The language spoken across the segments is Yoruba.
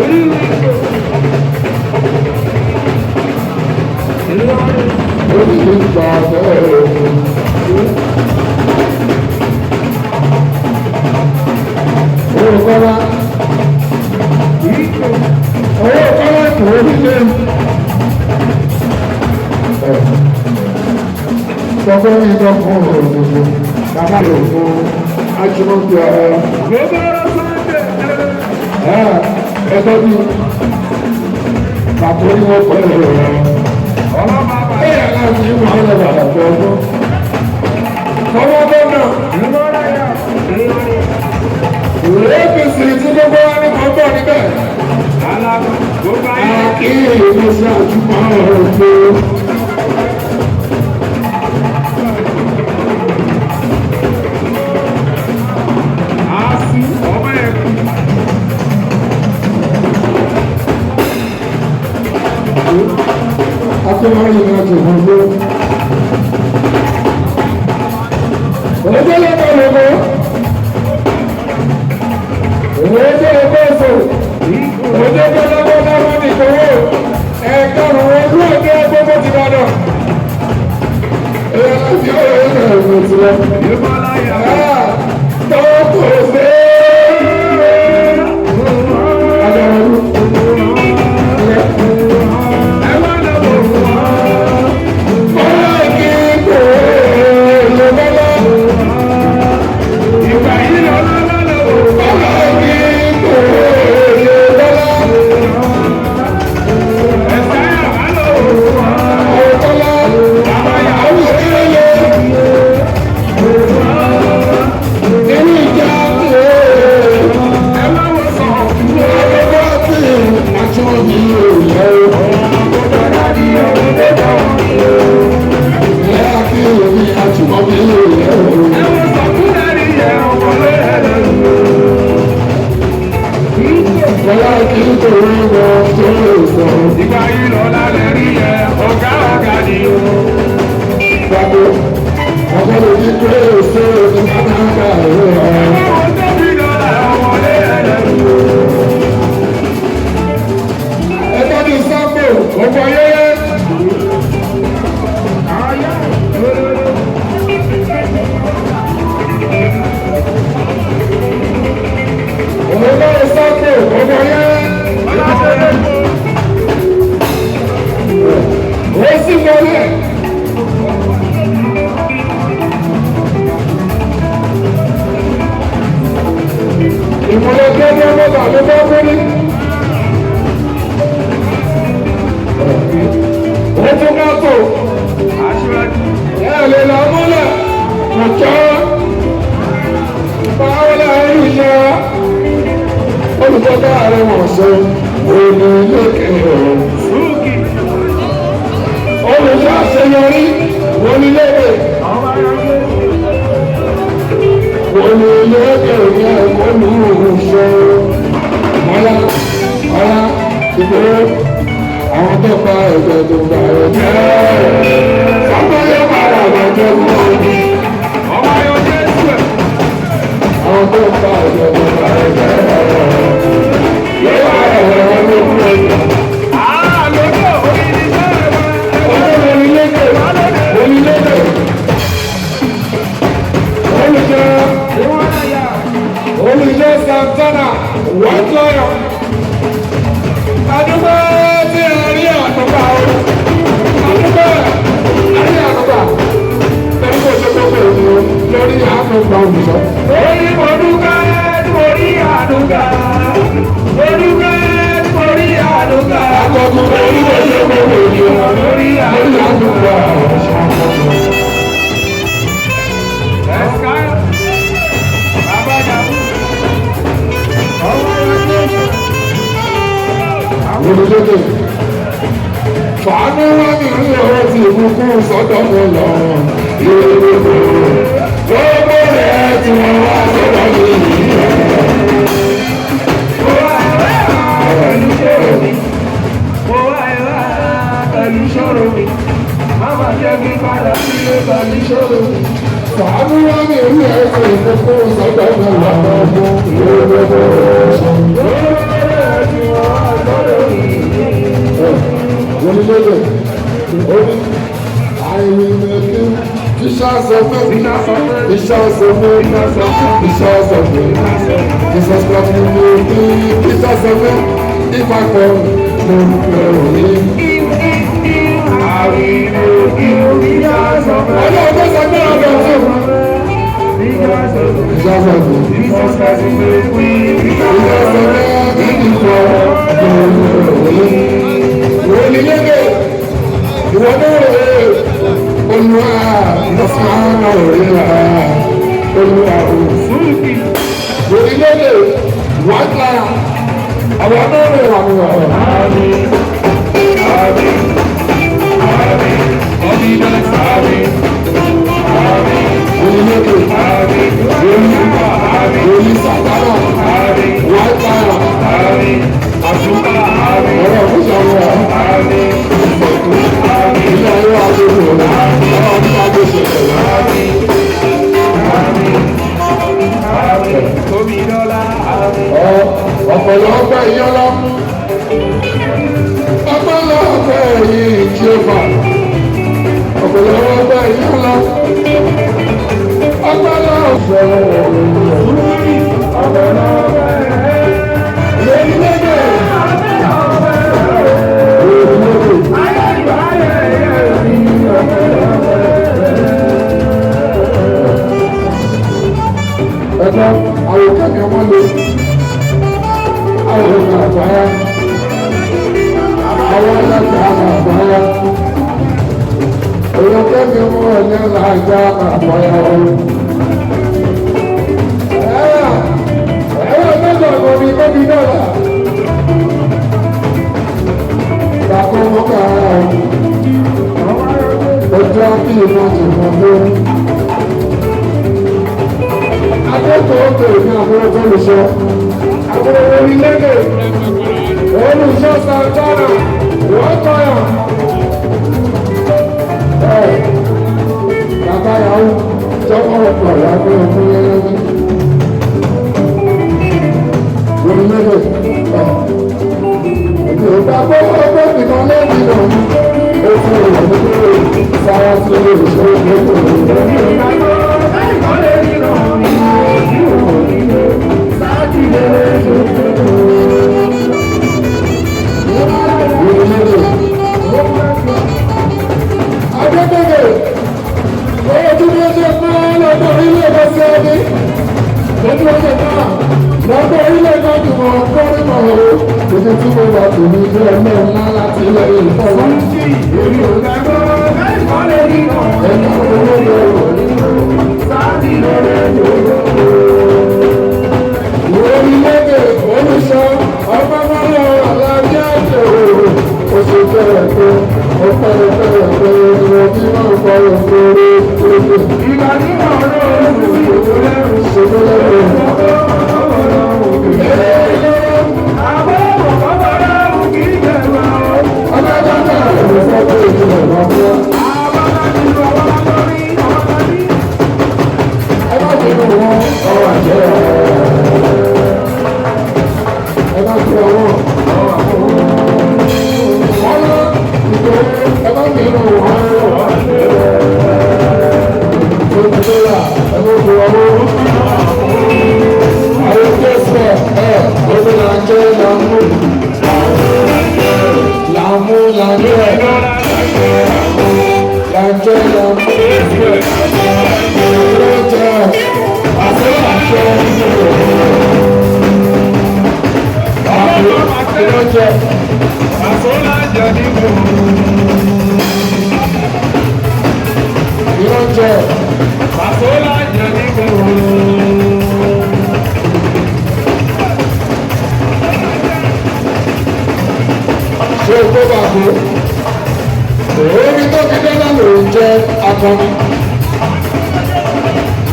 Thank you. Jesus Christ will make me. Jesus of me. If I fall, no glory. I will make you because of me. I know this is not about you. Because of me. Jesus Christ will make me. Because of me. If I fall, no glory. Holy Lady, you are there. Olúwa lọ́sàn-án òrìlà Olúwa òsùnkì orílẹ̀-èdè wáńlá àwọn ọmọdé wà ní ọ̀rọ̀. Àmín àmín àmín ọdídá àmín àmín orílẹ̀-èdè àmín olùsùnkà àmín olùsàkárà àmín wáńlá àmín àsùnkà àmín ọ̀rọ̀ òkúsọ̀rọ̀ àmín àmín ilé ayé wa tó kù ọ̀la ọ̀rọ̀ ọdún bá gbé ṣe ẹ̀rọ àmín àmín àmín gómìnà àmín. ọ̀pọ̀lọpọ̀ ìyọ́lọ́ ọ̀pọ̀lọpọ̀ ẹ̀yìn ìjọba ọ̀pọ̀lọpọ̀ ìyọ́lọ́ ọ̀pọ̀lọpọ̀ ẹ̀kọ́ àwọn kẹ́kẹ́ wọ́n lè àwọn ọ̀gá àgbáyá àwọn alága àgbáyá èèyàn kẹ́kẹ́ wọ́n ní alága àgbáyá wọn. ẹ̀rọ mẹ́jọ ọ̀gbọ̀n mi kọ́bí dọ́là ìgbàkọ́ mọ́kà ọjọ́ bí ìmọ̀ ìmọ̀ lórí. Akẹ́kọ̀ọ́ òkè ní àwọn olùṣọ́, àwọn orílẹ̀-èdè, olùṣọ́ sàgbára, wọ́n kọ́yà. Bàbá yàwó jọ́kọ́ ọ̀pọ̀ lábẹ́ ọkùn yẹlẹ́gbẹ́. Orílẹ̀-èdè, ìgbàgbọ́ ọgbẹ́ nìkan lẹ́yìn náà, ó fún ìrọ̀lẹ́ sára sí olùṣọ́ ìgbẹ́kọ̀ọ́. Lọ́gbọ́n ilé ìgbàdùn mọ̀ ọgọ́rin mọ̀ ọ́. Ojú tí mo wà tó ní ilé ẹ̀mẹ́ ńlá láti ilẹ̀ ìfọwọ́. Èmi ò gbàgbọ́ ẹ̀kọ́ lè rí mọ̀. Ẹ̀ka owó yóò sáàtì lórí ìjọba. Orílẹ̀-èdè olùṣọ́ ọgbọ́nmọ́lọ́ aláàbíà jẹ́ òòrò. Oṣù bẹ̀rẹ̀ pé ọpẹ́ bẹ̀rẹ̀ pé ìwọ̀n tí máa ń kọ́ ìgboro. Ìgbà tí mo rọ oṣù lẹ́rù lẹ́rù.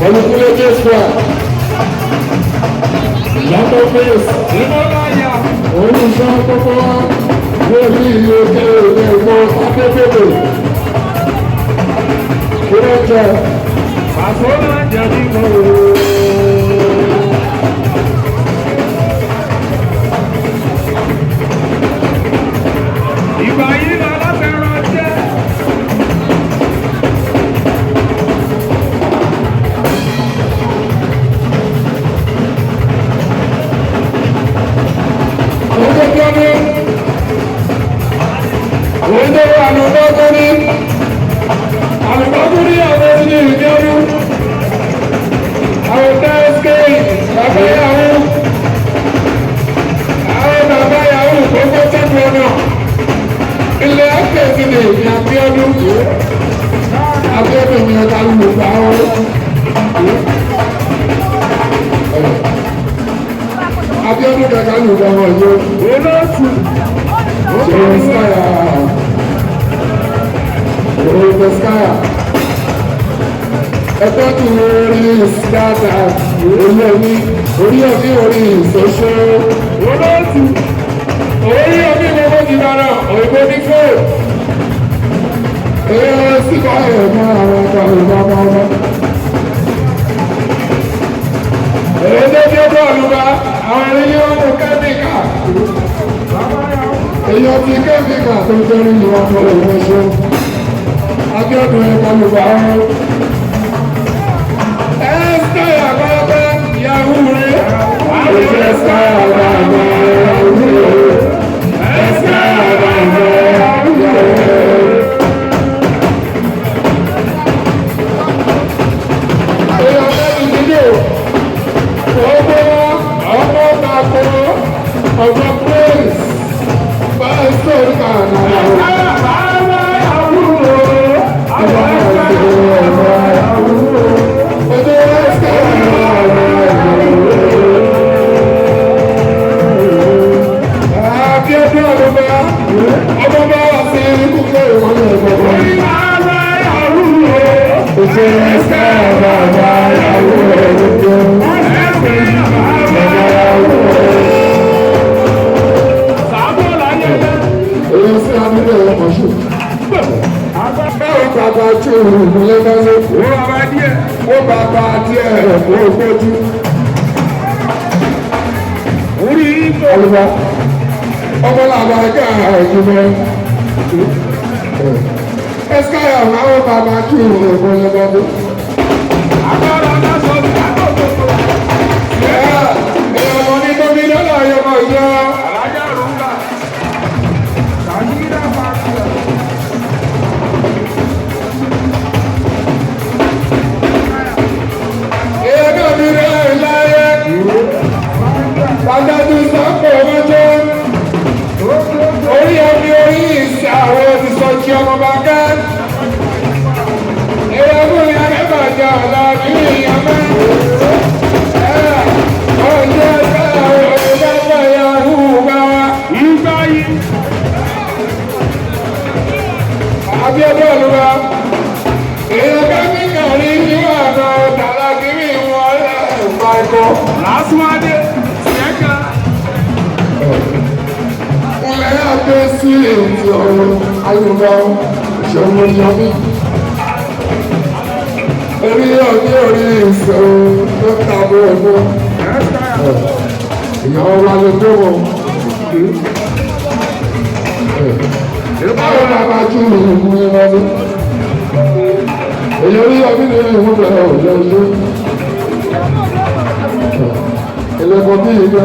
Olùkúlé Jésù à. Ìyàtọ̀ Fèsì. Olùṣọ́ gbogbo wa. Lórí ìlú òkè òde ìgbọ́ Adébébè. Kúrò jẹ. Àfọlá jẹ̀bi mọ́ o. Ìgbà yìí lọ lábẹ́rán jẹ́. ọdún. Òde àlùbọ́kùnrin. Àlùbọ́kùnrin àwọn ilé ìdí ọdún. Àwọn tẹ́síkè bàbá yahoo. Àwọn bàbá yahoo gbogbo tẹ́kù ọ̀nà. Ilé ẹ́kẹ̀ẹ́sì ni ìyá Abíọ́dún. Abíọ́dún ni ọ̀tá lùgbà wọn. Abíọ́dún kẹta lùgbà wọn yóò. Olóòtú. Olóòtúskaya. Olóòtúskaya. Ẹgbẹ́ tí orí ìsìdáta orí ẹni orí ẹni orí ìṣoṣo. Olóòtú. Orí ẹni ni wọ́n ti dára òyìnbó ní fóònù. Èyí sì kọ́ ẹ̀mọ́ àwọn ọ̀gá ìbámu ọmọ. Èyí tó dé bọ́ọ̀lù bá àwọn ilé ọmọ kẹ́míkà. Èyí ọtí kẹ́míkà tó jẹ́ nínú ọmọ ìwọ̀n ṣe. Abíọ́dún ẹ̀ka ló bá wọn. Ẹ́sítẹ́ àbábẹ́ yahoo rẹ̀. Ẹ́sítẹ́ àbábẹ́ yahoo rẹ̀. Ẹ́sítẹ́ àbábẹ́ yahoo rẹ̀. Ọjọ́ praise bá sọ̀rọ̀ kàná. Bàbá tí òun lé lọ́lé. Ó bàbá díẹ̀. Ó bàbá díẹ̀ kó o gbójú. Orí ìgbò. Olùbá. Ọmọ làbá ká ìgbìmọ̀. Ẹ̀sìkáyà àwọn bàbá tí òun lé lọ́lé. Agbára náà sọ fún àkókò. Ìyàwó ní gómìnà náà yọ ọmọ ìjọ. Alájà rúgbà. Sàmìlà máa ń sọ. Pàtàkì sọ́pọ̀ ọmọjọ́, orí ẹni orí ìsẹ̀ àwọn òṣìṣọ́jí ọmọ bàkẹ́. Ìrọ̀gùn ni akẹ́bàjá ọ̀la ní ìyàmẹ́. Ọjọ́ ẹgbẹ́ àwọn òṣìṣẹ́ yahoo bá wa. Ìgbà yìí. Abíọ́dún olúwa. Èèyàn kẹ́míkà ní ìwà náà tààlà kiri wọn lẹ́ẹ̀fà ẹ̀kọ́. Lásùwádé. Ilẹ̀ àgbẹ̀ sí ètò ọ̀rọ̀ ayọ̀bá ìṣòro yọmí. Orí ọdí orí ìṣòro tó tàbí ọgbọ́n. Ìyàwó wa lè tó wọ̀. Báwo la máa tún lè mú ẹ lọ́dún? Èyí orí ọdí ní ìwú bẹ̀rẹ̀ òjò ìlú. Ẹlẹ́gbọ́n bí ìgbẹ́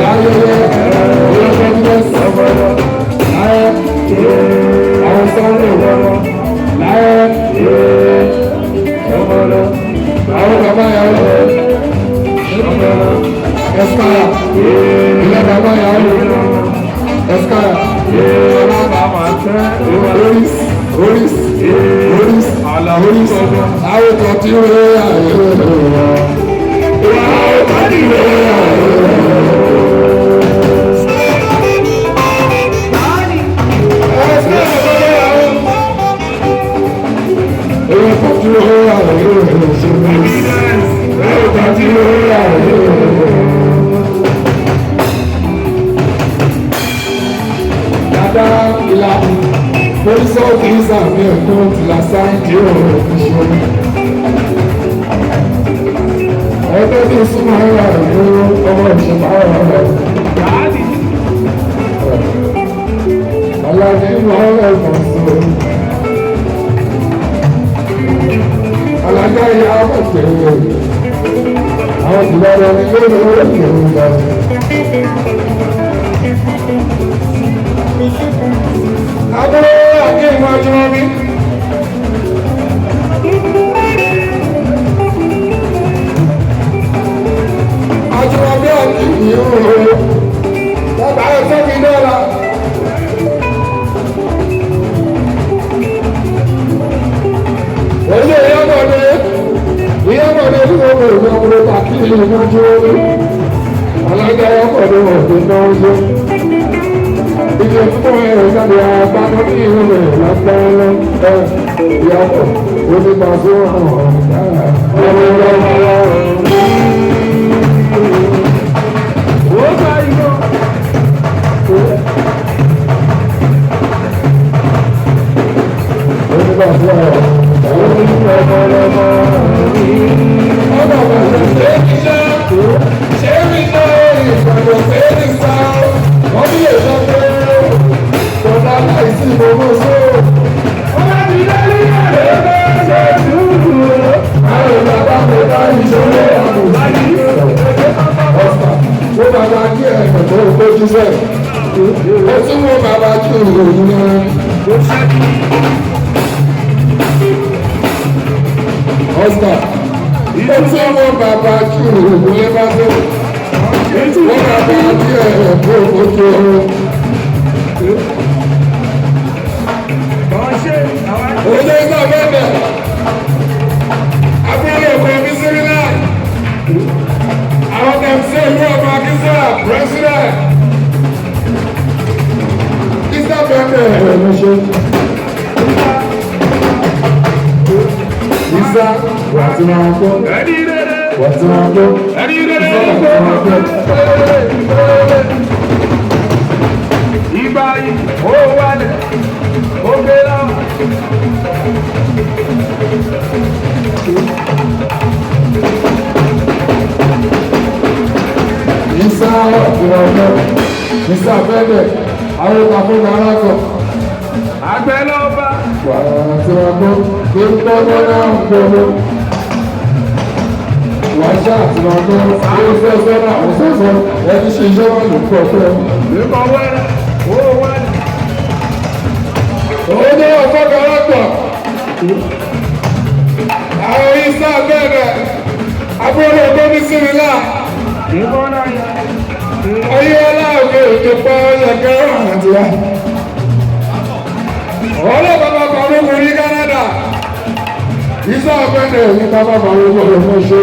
láyé àwọn sáré ìwọ̀rọ̀ láyé àwọn bàbá yàrá ẹ̀skáyà ilé bàbá yàrá ẹ̀skáyà oris oris oris oris àwọn kan tí ó rẹ̀ àyè àwọn kan tí ó rẹ̀ àyè. Police officer mi ẹ̀kọ́ ti la sáńkì ọ̀rọ̀ ìṣòro. Ẹgbẹ́ tí súnmọ́ ẹ̀rọ ìlú ọmọ ìṣẹ̀lẹ̀ ọ̀rọ̀ rẹ̀. Aláàbí ọ̀rọ̀ ìmọ̀sọ̀. Alága ìyá ọ̀pẹ̀ àwọn ìlọrin ní yóò lọ́wọ́ ìlú lọ. Abúlé àti ìwọ̀n ajúmọ̀ mi. Ajúmọ̀ bí àti ìwọ̀n bàbá ẹ̀ fẹ́ mi lọ́la. Oye ìyábọ̀dé tí wọ́n mọ̀ ìgbà ọmọdé tàbí ìrìnàjò orí. Alága ìyábọ̀dé ọ̀dọ́ náà ń yọ. Ilé fún ẹ̀rọ ìjáde àgbàdo ní ìlú rẹ̀ lágbára ìyàwó onígbà fún àwọn ọ̀gá Oscar, ilé tí wọ́n bàbá kí òògùn yẹn bá tó, wọ́n bàbá kí ẹ̀kọ́ ojú ọ̀rọ̀. Òde ìgbà bẹ́ẹ̀ abúlé ọkọ̀ mi sírí náà, àwọn kan ṣe ìlú ọmọ akínsá president. Kísà bẹ́ẹ̀ ẹ̀rọ ló ṣe. Isa, wàtí máa ń gbọ́. Wàtí máa ń gbọ́. Ìgbà yìí, ó wálẹ̀, ó gbé láwọn. Isa, wàtí máa ń gbọ́. Isa bẹ́ẹ̀ àwọn ìtàkùn náà kọ̀. Àgbẹ̀ lọ́ba. Wàtí máa ń gbọ́. Kí n tọ́jú náà ń gbọ́. Wàṣà àti màgbọ́ ó fẹ́fẹ́ náà ó fẹ́fẹ́ ẹni ṣe iṣẹ́ wà ló pọ̀ pẹ́. Nípa wẹ́rẹ́, ó wálẹ̀. Ó ní ọ̀fọ́ kọ́lọ́pọ̀. Àwọn Isa bẹ̀rẹ̀ abúlé gómi sími náà. Nípa náà yẹ. Ayé aláàbò ètò pa ọ̀yẹ̀kẹ́ àti wa. Ọlọ́pàá bàbá ló mú ní Canada. Isa bẹ̀rẹ̀ ní bàbá bàbá ló mú ṣe.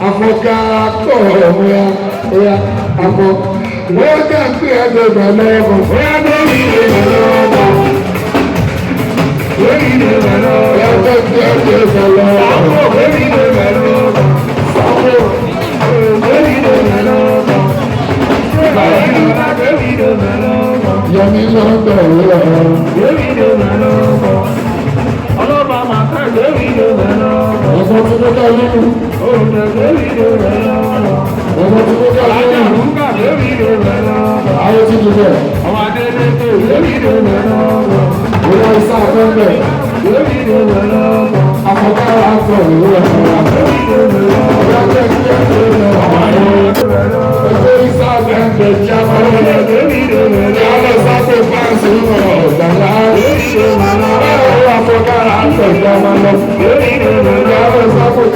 Afọ̀gá kọ̀ ọ̀mùya ọ̀ya afọ̀. Wọ́n kà ń pè é dọ̀gbà lọ́wọ́. Bóyá lórí ìdè lọ́wọ́. Lórí ìdè lọ́wọ́. Wọ́n kà ń pè é dọ̀gbà lọ́wọ́. Sáfò lórí ìdè lọ́wọ́. Sáfò lórí ìdè lọ́wọ́. Báyìí lọ́la lórí ìdè lọ́wọ́. Yẹmi lọ́dọ̀ lọ́wọ́. Lórí ìdè lọ́wọ́. Ọlọ́ba máa ká lórí ìdè lọ́wọ́. Ọ̀sán tí ó dá nínú. Òòrùn lórí ìdè lọ́wọ́. Ọ̀sán tí ó dá Alájà nínú. ń gbà lórí ìdè lọ́wọ́. Àwọn tí kìí bẹ̀. Àwọn adélèké lórí ìdè lọ́wọ́. Ìwọ Isa fẹ́fẹ́. Lórí ìdè lọ́wọ́. Afọ̀gá wa kọ̀ ìwé ẹ̀fọ́. Lórí ìdè lọ́wọ́. Ọ̀gá tẹ̀ sí ẹ̀fọ́ lọ́wọ́. Ẹgbẹ́ Isa fẹ́fẹ́ jábọ̀ lọ́wọ́. Lórí ìdè lọ́wọ́. Ìyáwó sáfẹ́ fáǹsì nínú ọ̀gbàlá. Lórí ìdè lọ́wọ́. Báwo afọ̀gá wa kọ̀ ìjọba lọ? Lórí ìdè lọ́wọ́. Ìyáwó sáfẹ́